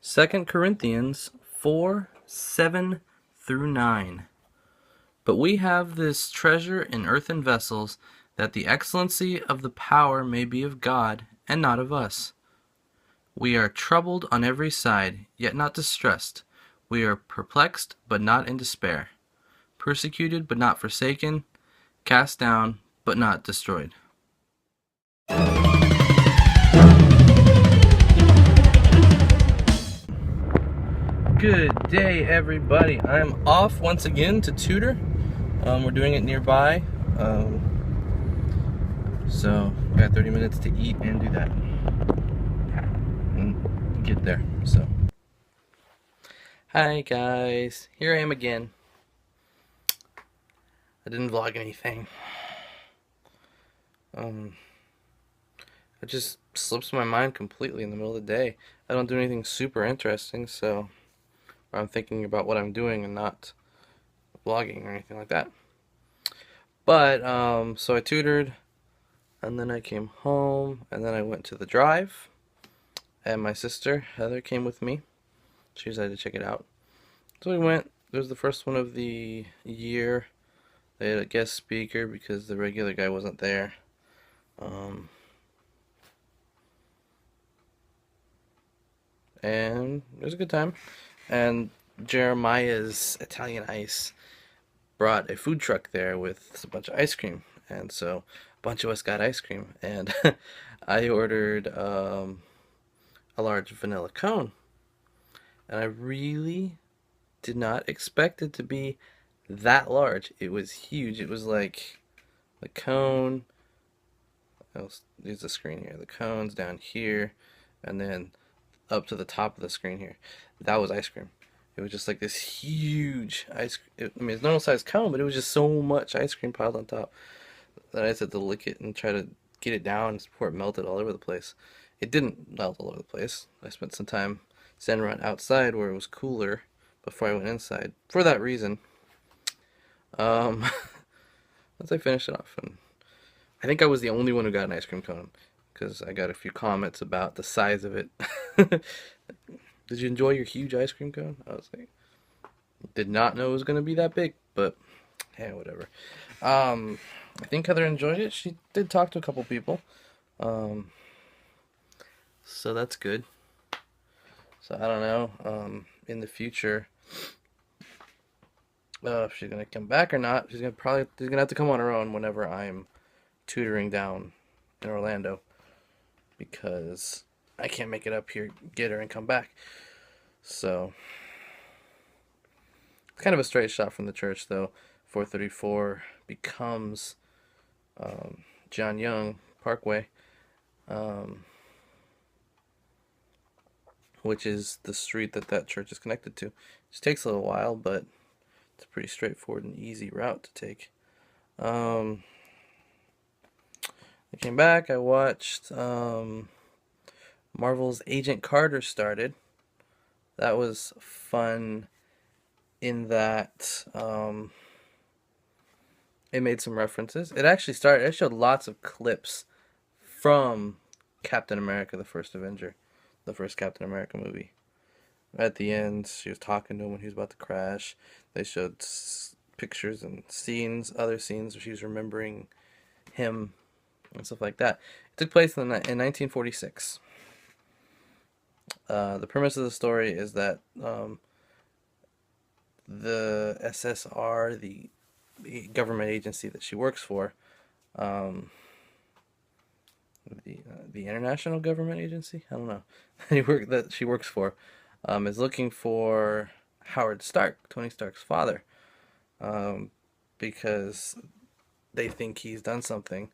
2 Corinthians 4, 7 through 9. But we have this treasure in earthen vessels, that the excellency of the power may be of God, and not of us. We are troubled on every side, yet not distressed. We are perplexed, but not in despair. Persecuted, but not forsaken. Cast down, but not destroyed. Good day, everybody. I'm off once again to tutor. We're doing it nearby. So I got 30 minutes to eat and do that and get there. So hi guys, here I am again. I didn't vlog anything. It just slips my mind completely in the middle of the day. I don't do anything super interesting, so I'm thinking about what I'm doing and not vlogging or anything like that. But so I tutored, and then I came home, and then I went to the drive, and my sister Heather came with me. She decided to check it out. So we went. It was the first one of the year. They had a guest speaker because the regular guy wasn't there. And it was a good time. And Jeremiah's Italian Ice brought a food truck there with a bunch of ice cream. And so a bunch of us got ice cream. And I ordered a large vanilla cone. And I really did not expect it to be that large. It was huge. It was like the cone. There's the screen here. The cone's down here, and then up to the top of the screen here. That was ice cream. It was just like this huge ice cream. I mean, it's normal size cone, but it was just so much ice cream piled on top that I just had to lick it and try to get it down before it melted all over the place. It didn't melt all over the place. I spent some time standing around outside where it was cooler before I went inside for that reason. Once I finished it off, and I think I was the only one who got an ice cream cone because I got a few comments about the size of it. Did you enjoy your huge ice cream cone? I was like, did not know it was going to be that big, but yeah, whatever. I think Heather enjoyed it. She did talk to a couple people. So that's good. So I don't know, in the future, if she's gonna come back or not. She's gonna have to come on her own whenever I'm tutoring down in Orlando, because I can't make it up here, get her, and come back. So it's kind of a straight shot from the church, though. 434 becomes John Young Parkway, which is the street that church is connected to. It just takes a little while, but it's a pretty straightforward and easy route to take. I came back, I watched Marvel's Agent Carter started. That was fun in that it made some references. It showed lots of clips from Captain America, the First Avenger, the first Captain America movie. At the end, she was talking to him when he was about to crash. They showed pictures and other scenes where she was remembering him and stuff like that. It took place in 1946. The premise of the story is that the SSR, the government agency that she works for, the International Government Agency, I don't know, that she works for, is looking for Howard Stark, Tony Stark's father, because they think he's done something.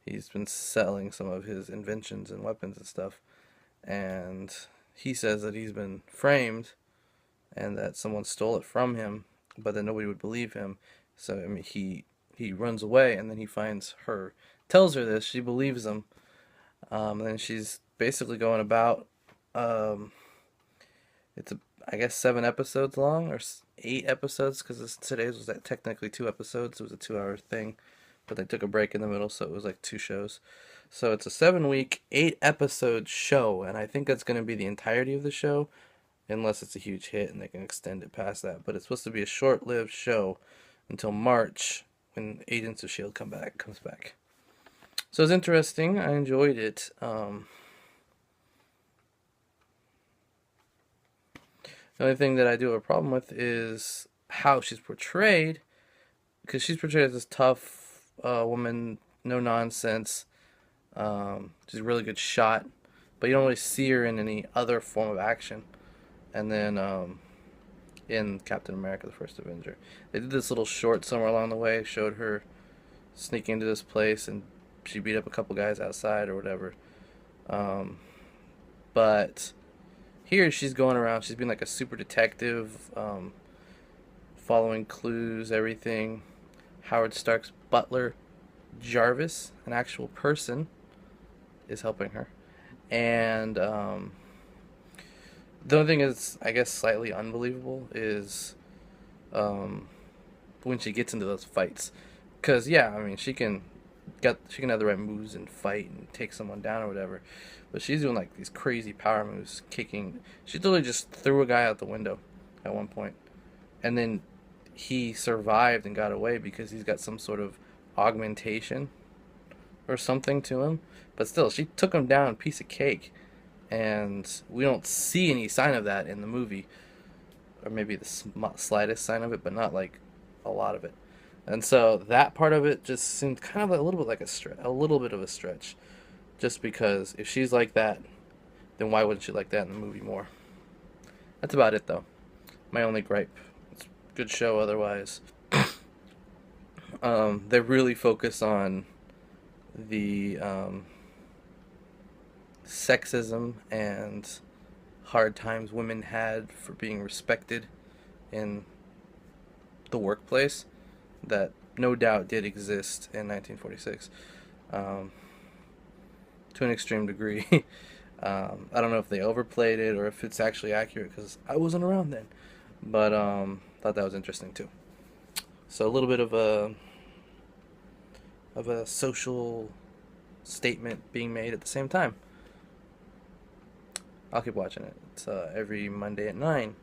He's been selling some of his inventions and weapons and stuff, and he says that he's been framed and that someone stole it from him, but that nobody would believe him. So I mean, he runs away, and then he finds her, tells her this, she believes him, and then she's basically going about. It's I guess 7 episodes long, or 8 episodes, because today's was technically 2 episodes. It was a 2-hour thing, but they took a break in the middle, so it was like 2 shows. So it's a 7-week, 8-episode show, and I think that's going to be the entirety of the show. unless it's a huge hit and they can extend it past that. But it's supposed to be a short-lived show until March when Agents of Shield comes back. So it's interesting. I enjoyed it. The only thing that I do have a problem with is how she's portrayed, because she's portrayed as this tough woman, no nonsense. She's a really good shot, but you don't really see her in any other form of action. And then in Captain America: The First Avenger, they did this little short somewhere along the way, showed her sneaking into this place and she beat up a couple guys outside or whatever. But here she's going around, she's being like a super detective, following clues, everything. Howard Stark's butler, Jarvis, an actual person, is helping her. And the only thing is, I guess, slightly unbelievable is when she gets into those fights. Because, yeah, I mean, she can have the right moves and fight and take someone down or whatever. But she's doing like these crazy power moves, kicking. She literally just threw a guy out the window at one point, and then he survived and got away because he's got some sort of augmentation or something to him. But still, she took him down, piece of cake, and we don't see any sign of that in the movie, or maybe the slightest sign of it, but not like a lot of it. And so that part of it just seemed kind of a little bit like a little bit of a stretch, just because if she's like that, then why wouldn't she like that in the movie more? That's about it though. My only gripe. It's a good show otherwise. They really focus on the sexism and hard times women had for being respected in the workplace that no doubt did exist in 1946, to an extreme degree. I don't know if they overplayed it or if it's actually accurate because I wasn't around then, but thought that was interesting too. So a little bit of a social statement being made at the same time. I'll keep watching it. It's every Monday at 9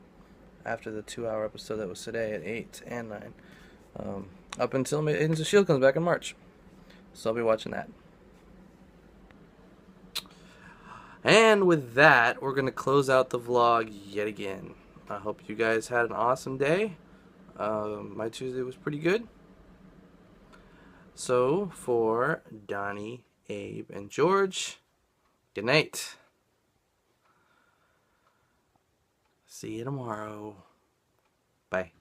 after the 2-hour episode that was today at 8 and 9. Up until Agents of Shield comes back in March. So I'll be watching that. And with that, we're going to close out the vlog yet again. I hope you guys had an awesome day. My Tuesday was pretty good. So for Donnie, Abe, and George, good night. See you tomorrow. Bye.